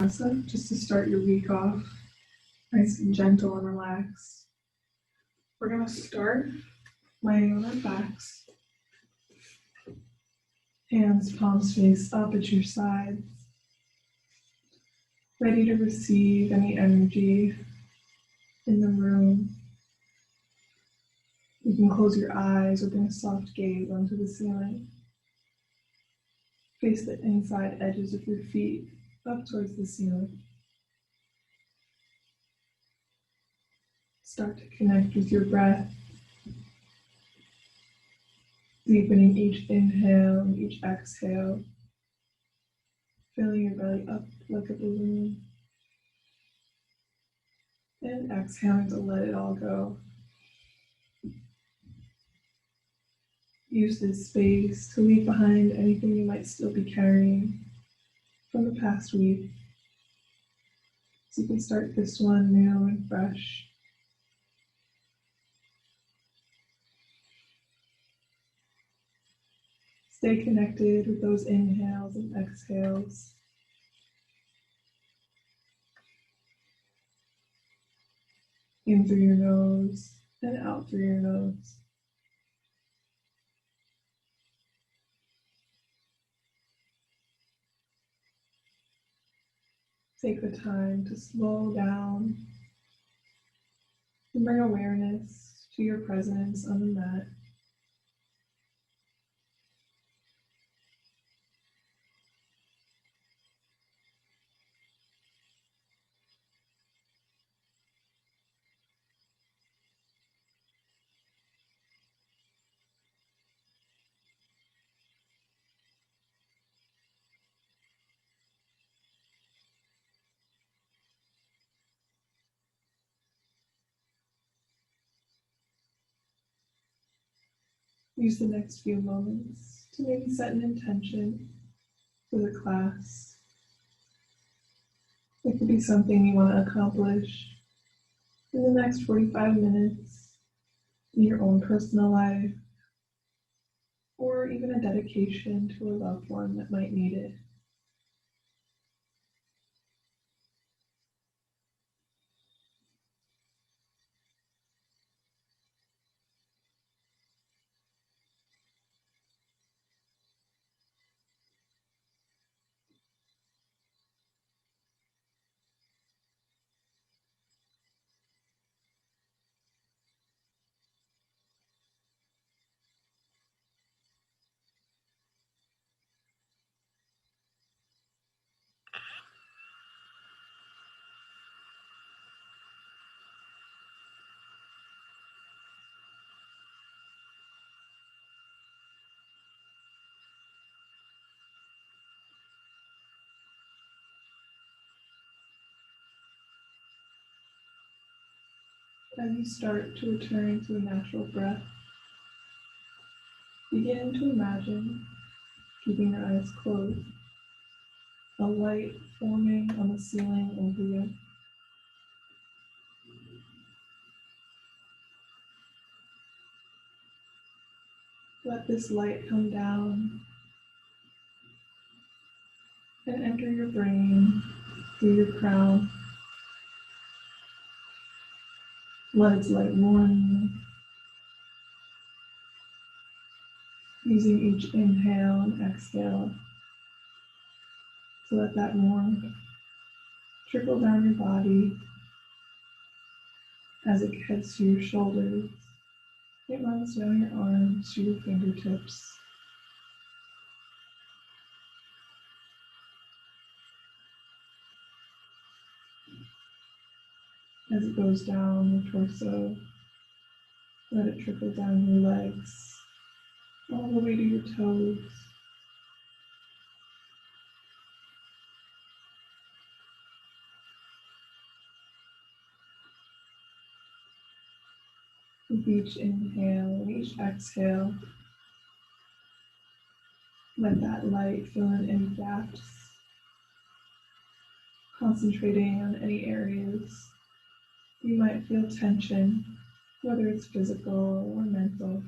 Vinyasa, just to start your week off nice and gentle and relaxed. We're going to start laying on our backs, hands palms face up at your sides, ready to receive any energy in the room. You can close your eyes or bring a soft gaze onto the ceiling. Face the inside edges of your feet up towards the ceiling. Start to connect with your breath, deepening each inhale and each exhale, filling your belly up like a balloon, and exhaling to let it all go. Use this space to leave behind anything you might still be carrying from the past week, so you can start this one new and fresh. Stay connected with those inhales and exhales. In through your nose and out through your nose. Take the time to slow down and bring awareness to your presence on the mat. Use the next few moments to maybe set an intention for the class. It could be something you want to accomplish in the next 45 minutes in your own personal life, or even a dedication to a loved one that might need it. As you start to return to a natural breath, begin to imagine, keeping your eyes closed, a light forming on the ceiling over you. Let this light come down and enter your brain through your crown. Let its light warm you, using each inhale and exhale to let that warmth trickle down your body as it heads to your shoulders. It runs down your arms to your fingertips. As it goes down your torso, let it trickle down your legs, all the way to your toes. With each inhale and each exhale, let that light fill in any gaps, concentrating on any areas you might feel tension, whether it's physical or mental.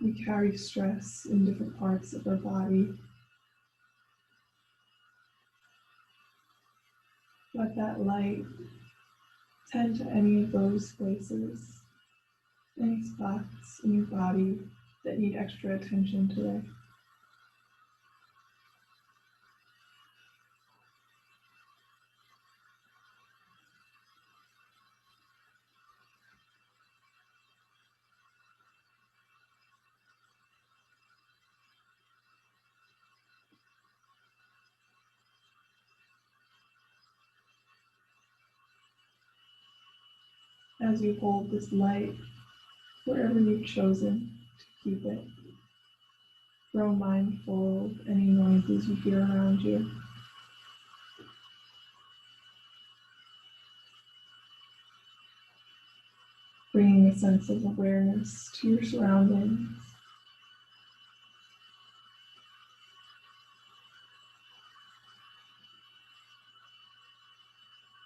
We carry stress in different parts of our body. let that light tend to any of those places, any spots in your body that need extra attention today. As you hold this light wherever you've chosen to keep it, grow mindful of any noises you hear around you. Bringing a sense of awareness to your surroundings.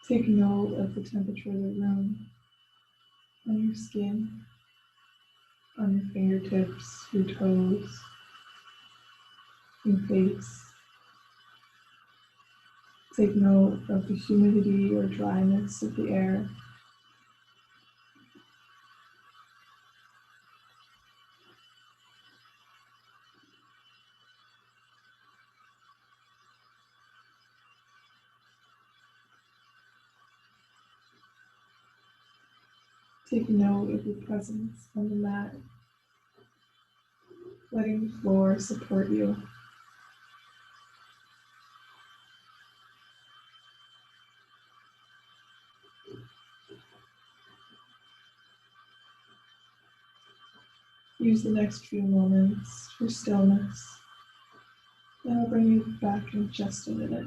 Take note of the temperature of the room, on your skin, on your fingertips, your toes, your face. Take note of the humidity or dryness of the air. Take note of your presence on the mat, letting the floor support you. Use the next few moments for stillness, and I'll bring you back in just a minute.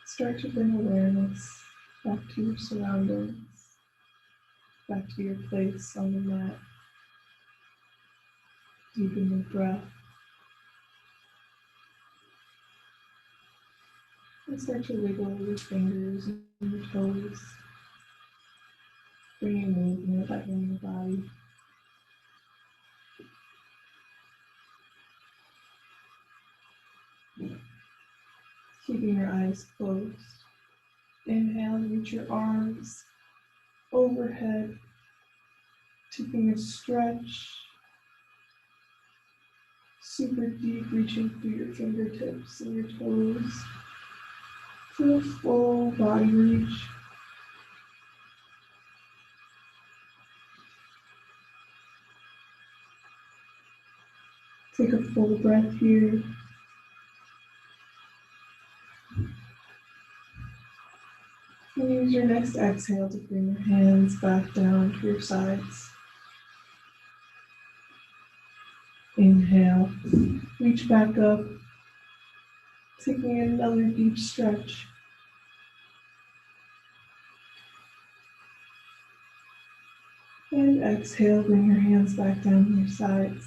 Start to bring awareness back to your surroundings, back to your place on the mat. Deepen your breath and start to wiggle your fingers and your toes, bringing movement back in your body. Keeping your eyes closed. Inhale and reach your arms overhead, taking a stretch, super deep, reaching through your fingertips and your toes to a full body reach. Take a full breath here. And use your next exhale to bring your hands back down to your sides. Inhale, reach back up, taking another deep stretch. And exhale, bring your hands back down to your sides.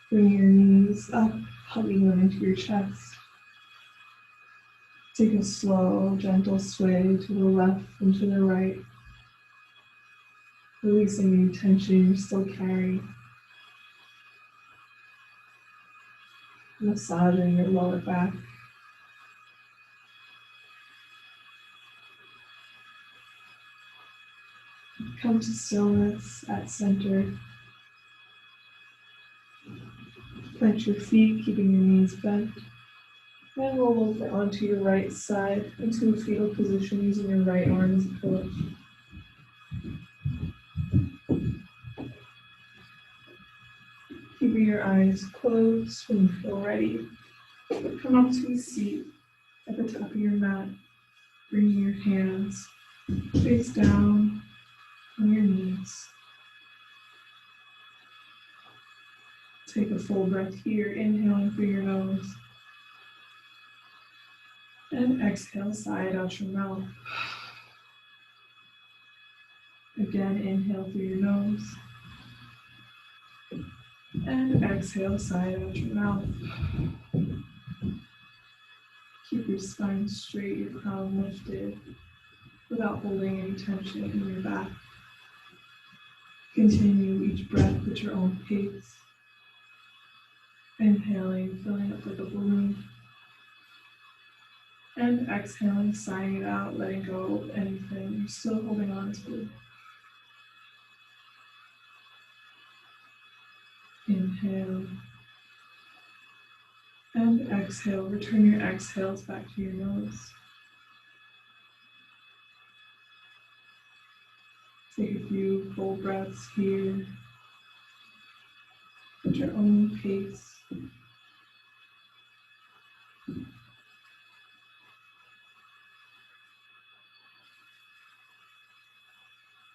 Bring your knees up, hugging them into your chest. Take a slow, gentle sway to the left and to the right, releasing any tension you're still carrying. Massaging your lower back. Come to stillness at center. Plant your feet, keeping your knees bent. And roll over onto your right side into a fetal position using your right arm as a pillow. Keeping your eyes closed when you feel ready. Come up to a seat at the top of your mat, bringing your hands face down on your knees. Take a full breath here, inhaling through your nose. And exhale, sigh it out your mouth. Again, inhale through your nose. And exhale, sigh it out your mouth. Keep your spine straight, your crown lifted, without holding any tension in your back. Continue each breath at your own pace. Inhaling, filling up like a balloon. And exhaling, sighing it out, letting go of anything you're still holding on to. Inhale. And exhale. Return your exhales back to your nose. Take a few full breaths here at your own pace.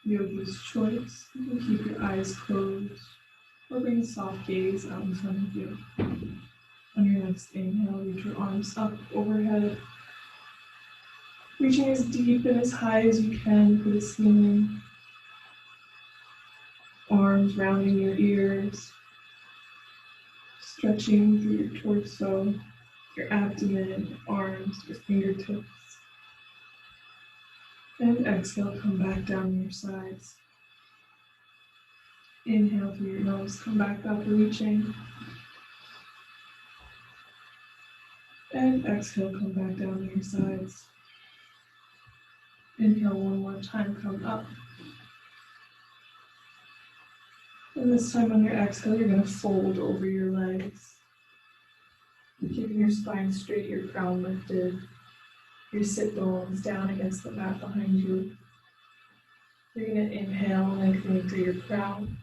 Yogi's choice. You can keep your eyes closed or bring a soft gaze out in front of you. On your next inhale, reach your arms up overhead, reaching as deep and as high as you can for the ceiling. Arms rounding your ears, stretching through your torso, your abdomen, arms, your fingertips. And exhale, come back down your sides. Inhale through your nose, come back up, reaching. And exhale, come back down your sides. Inhale one more time, come up. And this time on your exhale, you're going to fold over your legs. Keeping your spine straight, your crown lifted, your sit bones down against the mat behind you. You're going to inhale, lengthening through your crown.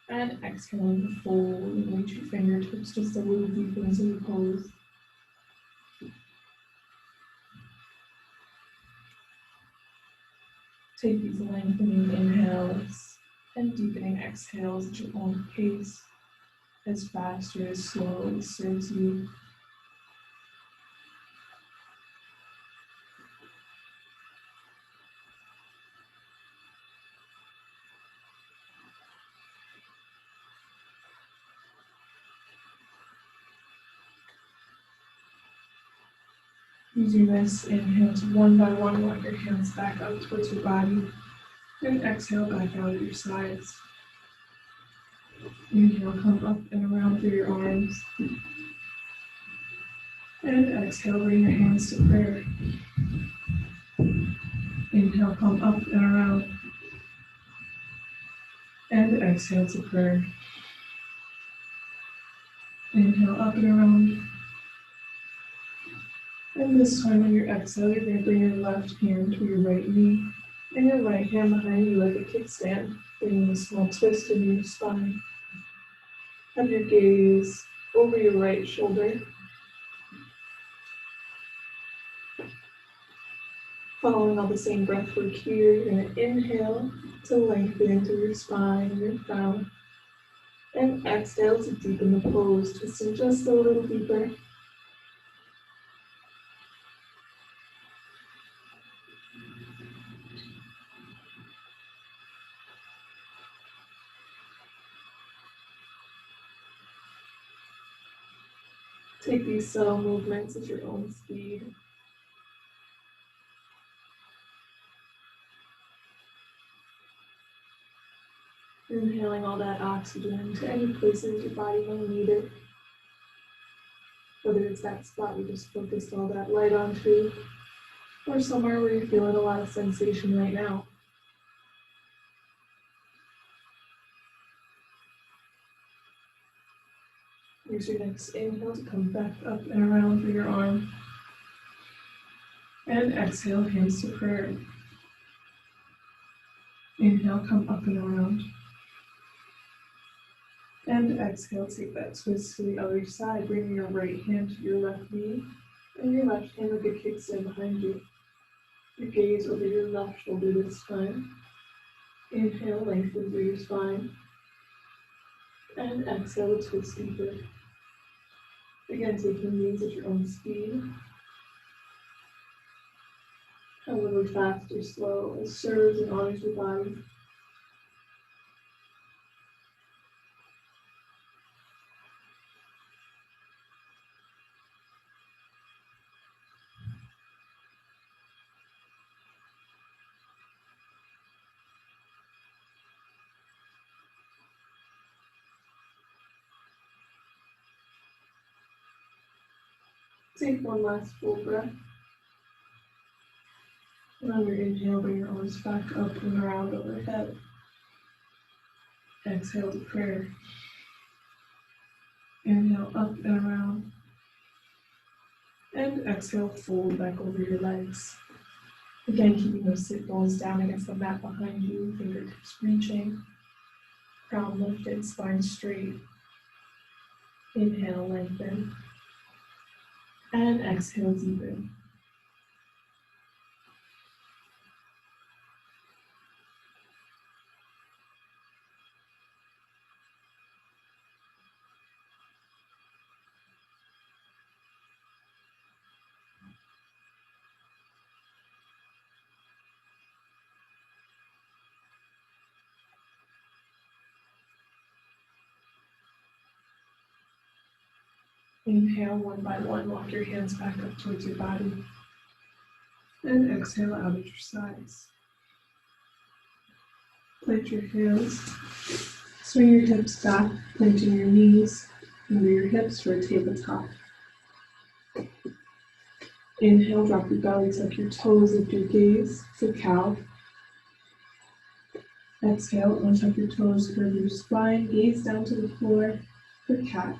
And exhaling to fold and reach your fingertips just a little deeper into the pose. Take these lengthening inhales and deepening exhales at your own pace, as fast or as slow as serves you. Using this, inhale to one by one, walk your hands back up towards your body, and exhale back out at your sides. Inhale, come up and around through your arms. And exhale, bring your hands to prayer. Inhale, come up and around. And exhale to prayer. Inhale, up and around. And this time on your exhale, you're going to bring your left hand to your right knee, And your right hand behind you like a kickstand, bringing a small twist into your spine. Have your gaze over your right shoulder. Following all the same breath work here, you're going to inhale to lengthen through your spine and your crown. And exhale to deepen the pose, twisting just a little deeper. Take these subtle movements at your own speed. Inhaling all that oxygen to any places your body may need it. Whether it's that spot we just focused all that light onto, or somewhere where you're feeling a lot of sensation right now. Use your next inhale to come back up and around through your arm. And exhale, hands to prayer. Inhale, come up and around. And exhale, take that twist to the other side, bringing your right hand to your left knee, and your left hand like a kickstand behind you. Your gaze over your left shoulder this time. Inhale, lengthen through your spine. And exhale, twist deeper. Again, taking these at your own speed. However fast or slow, it serves and honors your body. Take one last full breath. And on your inhale, bring your arms back up and around overhead. Exhale to prayer. Inhale up and around. And exhale, fold back over your legs. Again, keeping those sit bones down against the mat behind you, fingertips reaching. Crown lifted, spine straight. Inhale, lengthen. And exhale, deepen. Inhale, one by one, walk your hands back up towards your body. And exhale out at your sides. Plant your hands. Swing your hips back, planting your knees under your hips for a tabletop. Inhale, drop your belly, tuck your toes, lift your gaze for cow. Exhale, untuck your toes, curve your spine, gaze down to the floor for cat.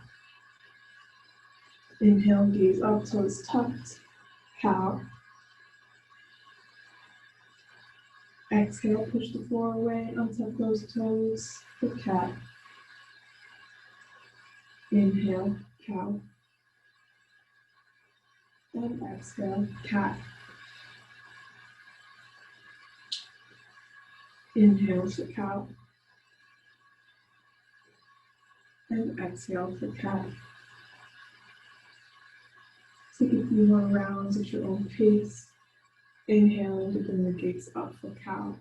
Inhale, gaze up, toes tucked, cow. Exhale, push the floor away, untuck those toes for cat. Inhale, cow. And exhale, cat. Inhale for cow. And exhale for cat. Take a few more rounds at your own pace. Inhaling to bring the gaze up for cow.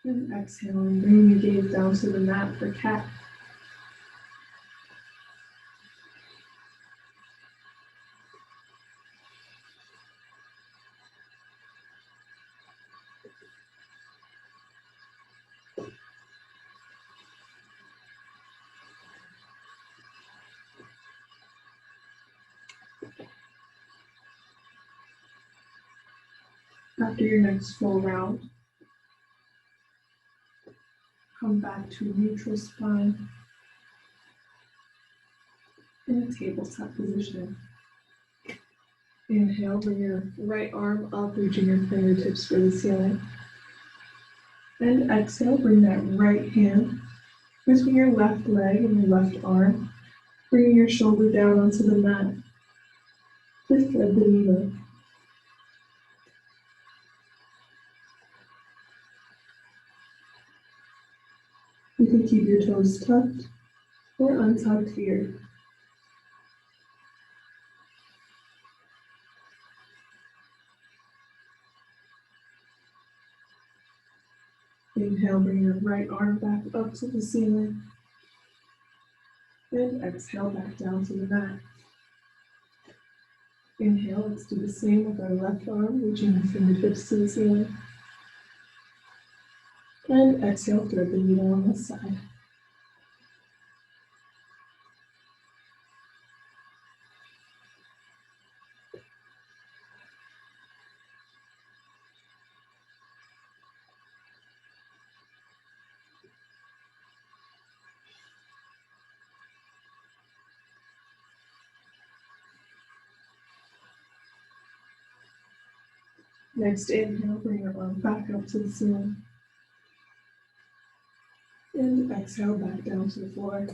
And exhaling, bring your gaze down to the mat for cat. After your next full round, come back to neutral spine in a tabletop position. Inhale, bring your right arm up, reaching your fingertips for the ceiling. And exhale, bring that right hand between your left leg and your left arm, bringing your shoulder down onto the mat to thread the needle. You can keep your toes tucked or untucked here. Inhale, bring your right arm back up to the ceiling. And exhale, back down to the mat. Inhale, let's do the same with our left arm, reaching the fingertips to the ceiling. And exhale, thread the needle on this side. Next inhale, bring your arm back up to the ceiling. And exhale, back down to the floor.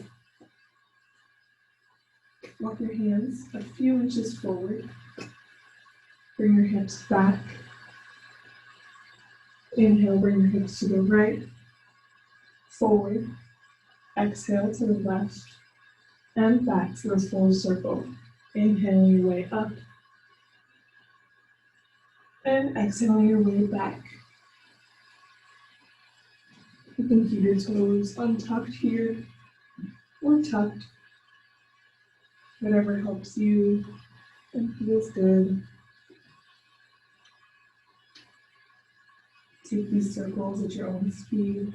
Walk your hands a few inches forward. Bring your hips back. Inhale, bring your hips to the right, forward. Exhale to the left, and back to a full circle. Inhale your way up, and exhale your way back. You can keep your toes untucked here, or tucked, whatever helps you and feels good. Take these circles at your own speed.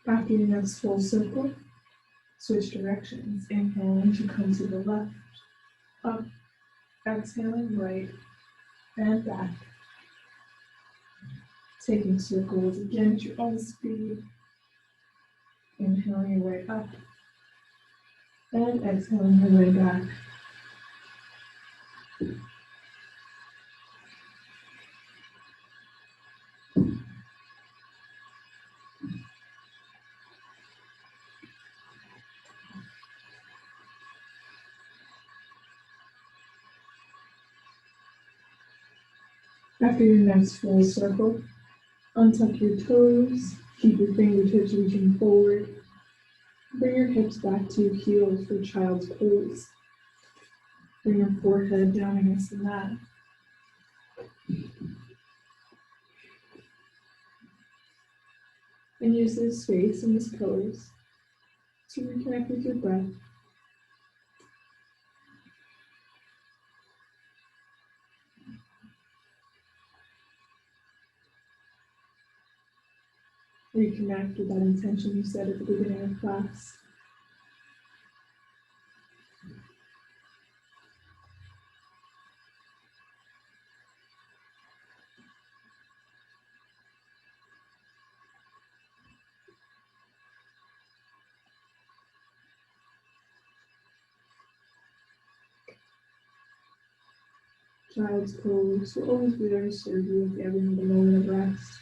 After your next full circle, switch directions. Inhaling to come to the left, up, exhaling right, and back. Taking circles again at your own speed. Inhaling your way up, and exhaling your way back. After your next full circle, untuck your toes, keep your fingertips reaching forward. Bring your hips back to your heels for child's pose. Bring your forehead down against the mat. And use this space and this pose to reconnect with your breath. Reconnect with that intention you set at the beginning of class. Child's pose will always be there to serve you if you ever need a moment of rest.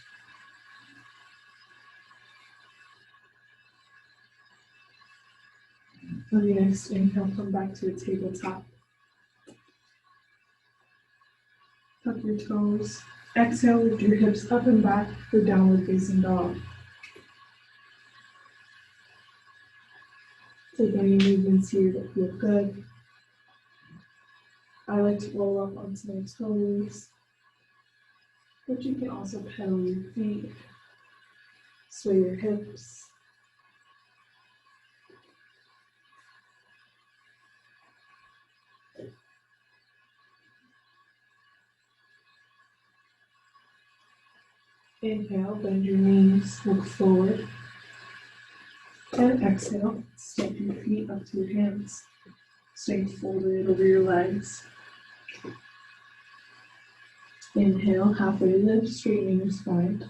On your next inhale, come back to a tabletop. Tuck your toes. Exhale, lift your hips up and back for downward facing dog. Take any movements here that feel good. I like to roll up onto my toes, but you can also pedal your feet, sway your hips. Inhale, bend your knees, look forward. And exhale, step your feet up to your hands. Stay folded over your legs. Inhale, halfway lift, straightening your spine.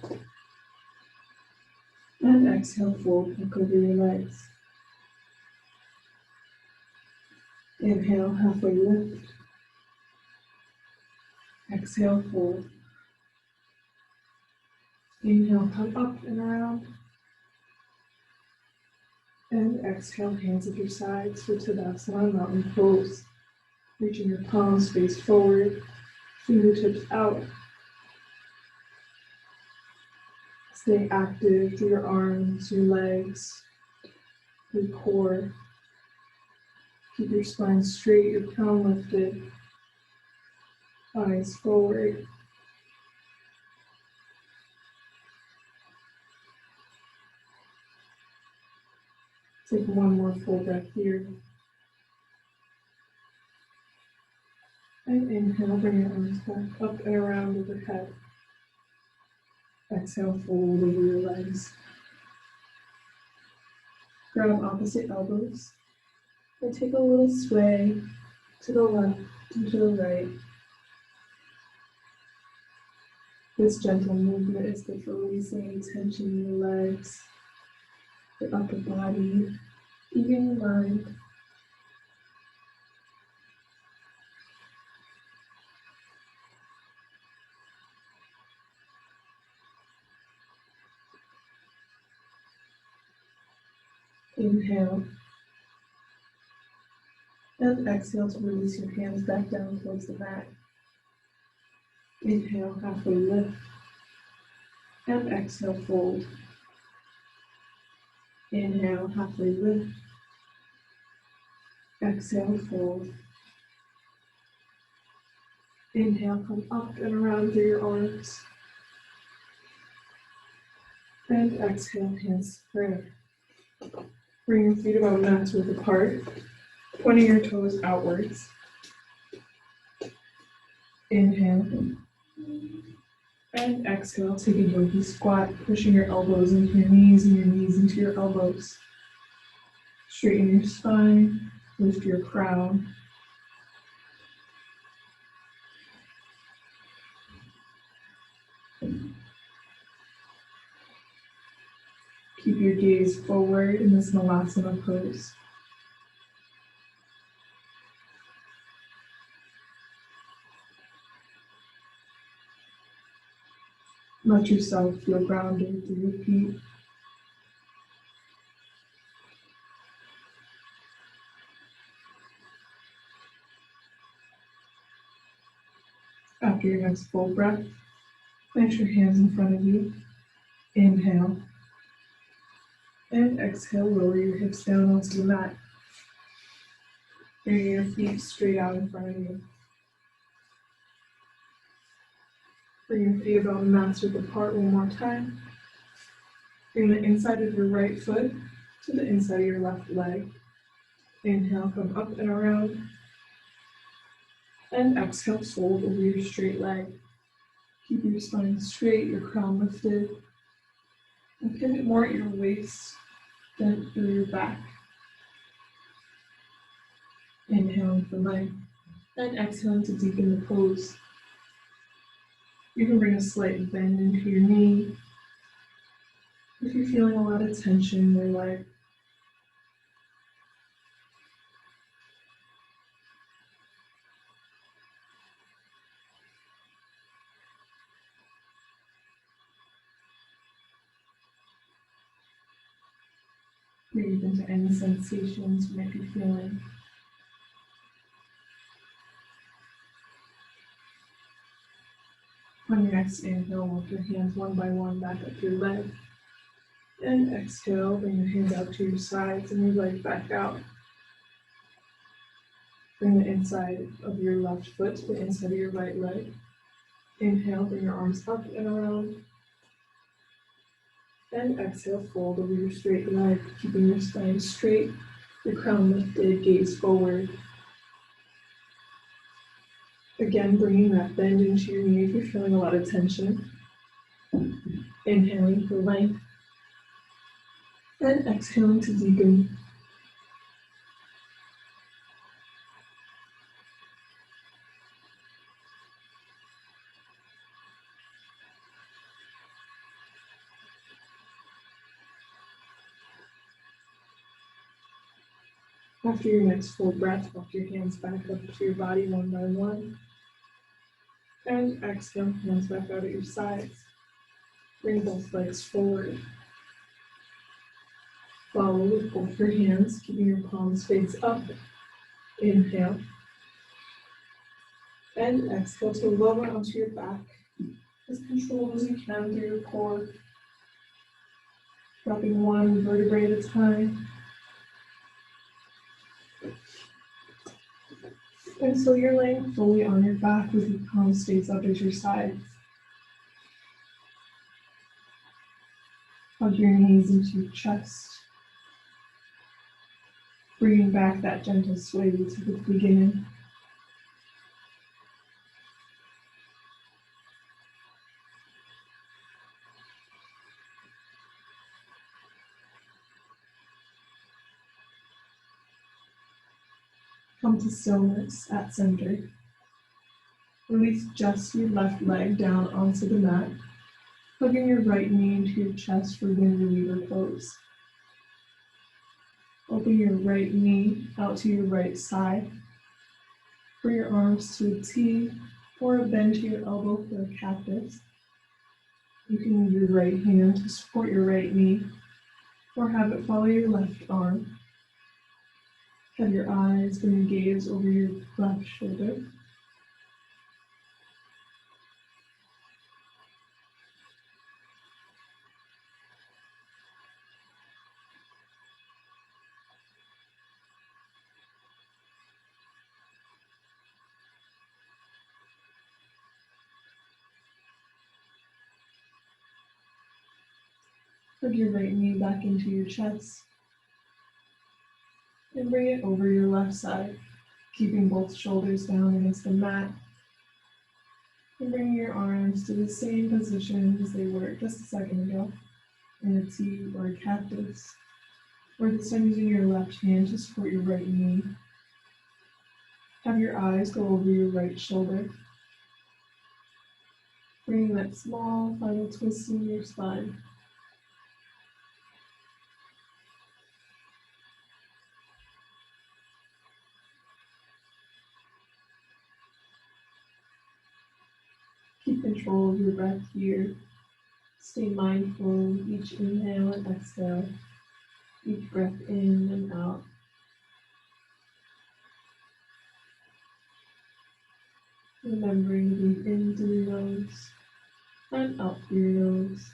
And exhale, fold back over your legs. Inhale, halfway lift. Exhale, fold. Inhale, come up and around. And exhale, hands at your sides for Tadasana, mountain pose. Reaching your palms face forward, fingertips out. Stay active through your arms, your legs, your core. Keep your spine straight, your crown lifted, eyes forward. Take one more full breath here. And inhale, bring your arms back up and around overhead. Exhale, fold over your legs. Grab opposite elbows and take a little sway to the left and to the right. This gentle movement is good for releasing any tension in your legs, your upper body, even your mind. Inhale. And exhale to release your hands back down towards the mat. Inhale, halfway lift. And exhale, fold. Inhale, halfway lift. Exhale, fold. Inhale, come up and around through your arms. And exhale, hands spread. Bring your feet about mat width apart, pointing your toes outwards. Inhale. And exhale, take a yogi squat, pushing your elbows into your knees and your knees into your elbows. Straighten your spine, lift your crown. Keep your gaze forward in this Vinyasa pose. Let yourself feel grounded through your feet. After your next full breath, plant your hands in front of you. Inhale. And exhale, lower your hips down onto the mat. Bring your feet straight out in front of you. Bring your feet about mat width apart one more time. Bring the inside of your right foot to the inside of your left leg. Inhale, come up and around. And exhale, fold over your straight leg. Keep your spine straight, your crown lifted. And pivot more at your waist than through your back. Inhaling for length. And exhaling to deepen the pose. You can bring a slight bend into your knee. If you're feeling a lot of tension in your leg, breathe into any sensations you might be feeling. On your next inhale, walk your hands one by one back up your leg. And exhale, bring your hands out to your sides and your leg back out. Bring the inside of your left foot to the inside of your right leg. Inhale, bring your arms up and around. And exhale, fold over your straight leg, keeping your spine straight, your crown lifted, gaze forward. Again, bringing that bend into your knee if you're feeling a lot of tension. Inhaling for length. And exhaling to deepen. After your next full breath, walk your hands back up to your body one by one. And exhale, hands back out at your sides. Bring both legs forward. Follow with both your hands, keeping your palms face up. Inhale. And exhale to lower onto your back as controlled as you can through your core. Dropping one vertebrae at a time. And so you're laying fully on your back with your palms face up at your sides. Hug your knees into your chest. Bringing back that gentle sway we took at the beginning. Come to stillness at center. Release just your left leg down onto the mat, hugging your right knee into your chest for wind reliever pose. Open your right knee out to your right side. Bring your arms to a T or a bend to your elbow for a cactus. You can use your right hand to support your right knee or have it follow your left arm. Have your eyes and your gaze over your left shoulder. Hug your right knee back into your chest and bring it over your left side, keeping both shoulders down against the mat and bringing your arms to the same position as they were just a second ago in a T or a cactus, or this time using your left hand to support your right knee. Have your eyes go over your right shoulder, bringing that small final twist in your spine. Keep control of your breath here. Stay mindful of each inhale and exhale, each breath in and out. Remembering to breathe in through your nose and out through your nose.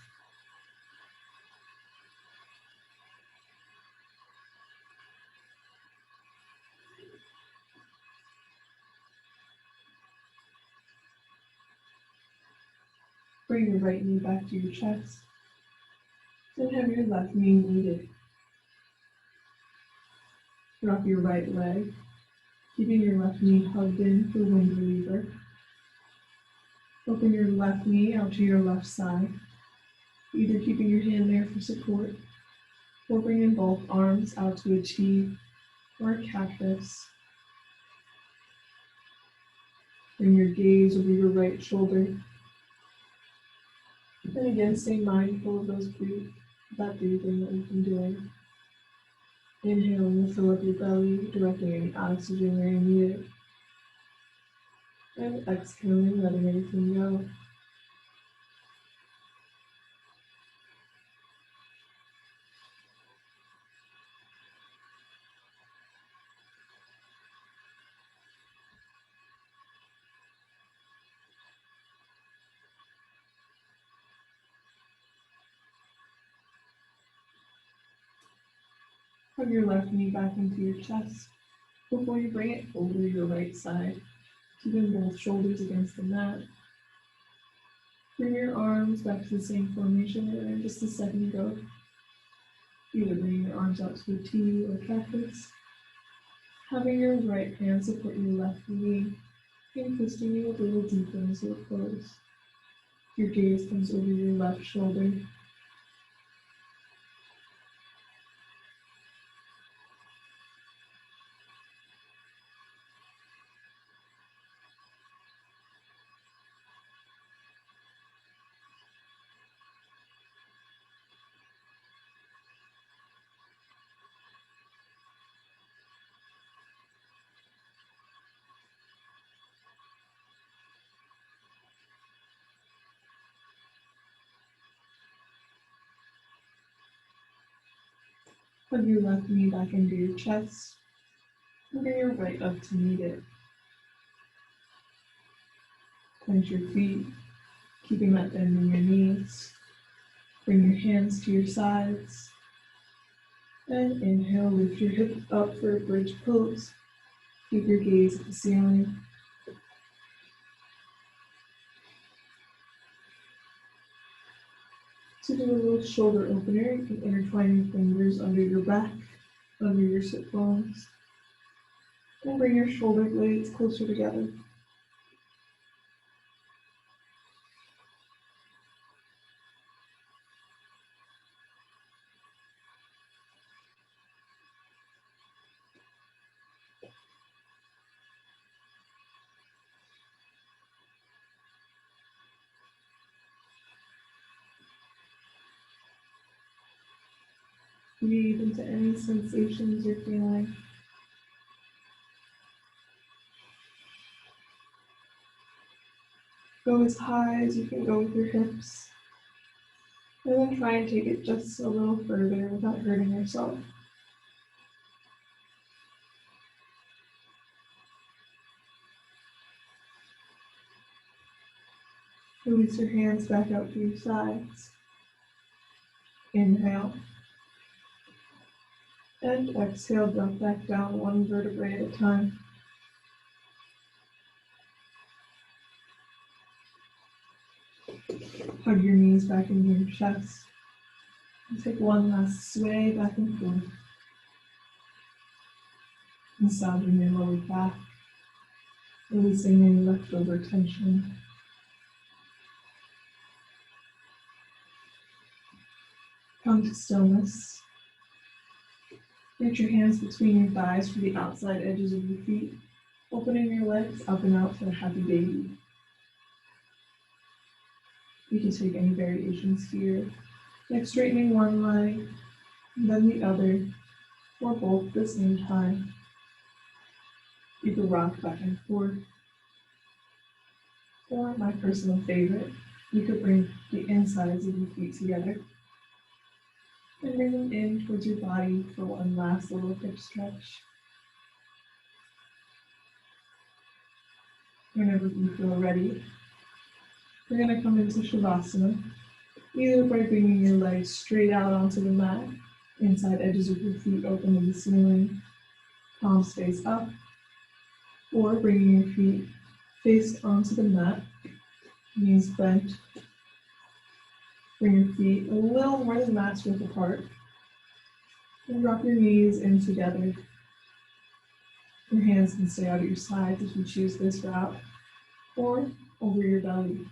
Bring your right knee back to your chest and have your left knee kneaded. Drop your right leg, keeping your left knee hugged in for wind reliever. Open your left knee out to your left side, either keeping your hand there for support or bringing both arms out to a T or a cactus. Bring your gaze over your right shoulder. And again, stay mindful of that breathing that we've been doing. Inhaling to fill up your belly, directing any oxygen where you need it. And exhaling, letting everything go. Hug your left knee back into your chest before you bring it over your right side, keeping both shoulders against the mat. Bring your arms back to the same formation they were in just a second ago. Either bringing your arms out to a T or cactus. Having your right hand support your left knee and twisting you a little deeper into a pose. Your gaze comes over your left shoulder. Hug your left knee back into your chest and bring your right up to meet it. Plant your feet, keeping that bend in your knees. Bring your hands to your sides. And inhale, lift your hips up for a bridge pose. Keep your gaze at the ceiling. To do a little shoulder opener, you can intertwine your fingers under your back, under your sit bones, and bring your shoulder blades closer together. Breathe into any sensations you're feeling. Go as high as you can go with your hips, and then try and take it just a little further without hurting yourself. Release your hands back out to your sides. Inhale. And exhale, drop back down one vertebrae at a time. Hug your knees back into your chest. And take one last sway back and forth. Massaging your lower back, releasing any leftover tension. Come to stillness. Reach your hands between your thighs for the outside edges of your feet, opening your legs up and out for a happy baby. You can take any variations here, like straightening one leg, then the other, or both at the same time. You can rock back and forth. Or, my personal favorite, you could bring the insides of your feet together and bring them in towards your body for one last little hip stretch. Whenever you feel ready, we're going to come into Shavasana, either by bringing your legs straight out onto the mat, inside edges of your feet open to the ceiling, palms face up, or bringing your feet face onto the mat, knees bent. Bring your feet a little more than mat's width apart, and drop your knees in together. Your hands can stay out at your sides if you choose this route, or over your belly.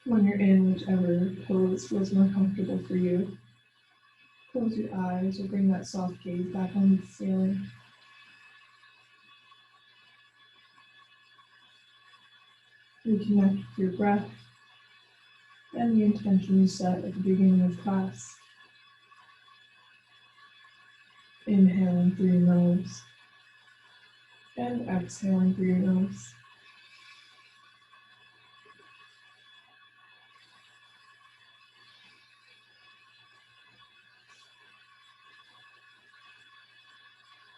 When you're in whichever pose feels more comfortable for you, close your eyes or bring that soft gaze back on the ceiling. Reconnect with your breath and the intention you set at the beginning of class. Inhaling through your nose and exhaling through your nose.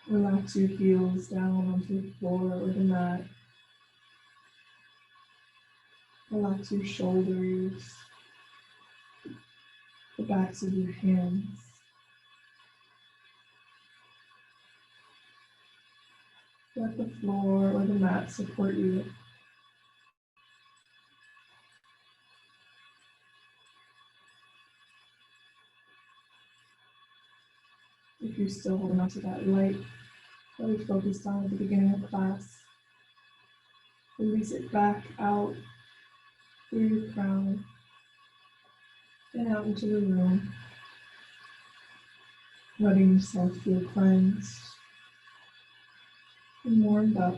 Relax your heels down onto the floor or the mat. Relax your shoulders, the backs of your hands. Let the floor or the mat support you. If you're still holding on to that light that we focused on at the beginning of class, release it back out through your crown and out into the room, letting yourself feel cleansed and warmed up.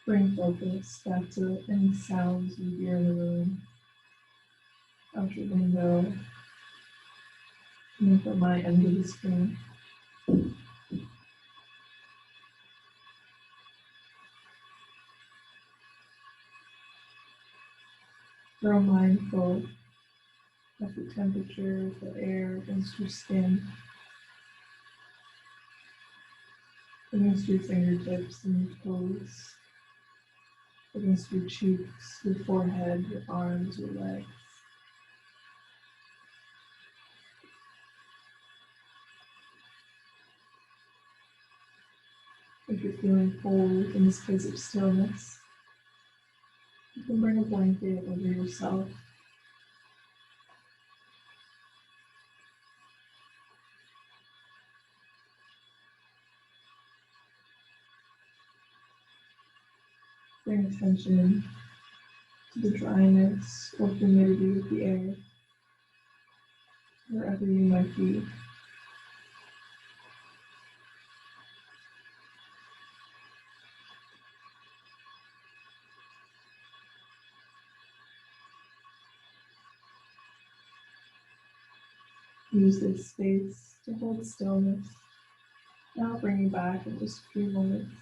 Bring focus back to any sounds you hear in the room, out your window, And from my end of the screen. Grow mindful of the temperature of the air against your skin, against your fingertips and your toes, against your cheeks, your forehead, your arms, your legs. If you're feeling cold in this place of stillness, you can bring a blanket over yourself. Bring attention to the dryness or humidity of the air, wherever you might be. Use this space to hold stillness. I'll bring you back in just a few moments.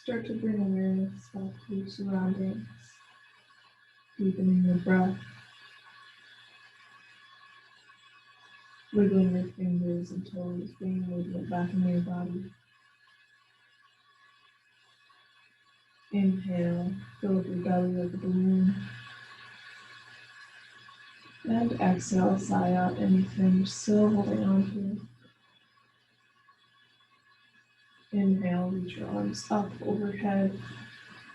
Start to bring awareness back to your surroundings, deepening your breath, wiggling your fingers and toes, bringing movement back into your body. Inhale, fill up your belly like a balloon. And exhale, sigh out anything you're still holding on to. Inhale, reach your arms up overhead,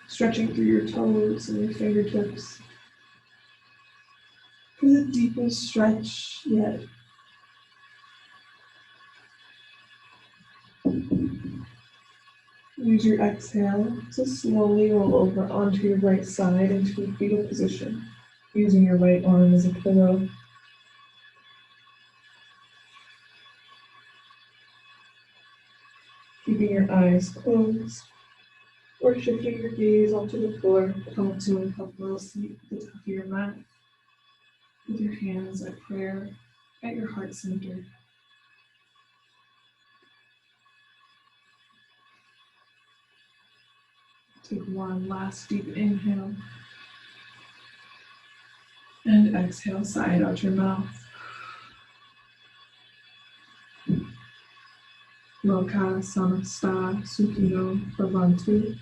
stretching through your toes and your fingertips. For the deepest stretch yet. Use your exhale to slowly roll over onto your right side into a fetal position, using your right arm as a pillow. Keeping your eyes closed, or shifting your gaze onto the floor, come to a comfortable seat at the top of your mat, with your hands at prayer at your heart center. Take one last deep inhale, and exhale, sigh it out your mouth. Loka Samasta Sukhino Bhavantu.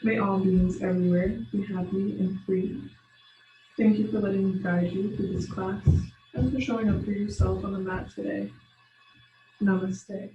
May all beings everywhere be happy and free. Thank you for letting me guide you through this class and for showing up for yourself on the mat today. Namaste.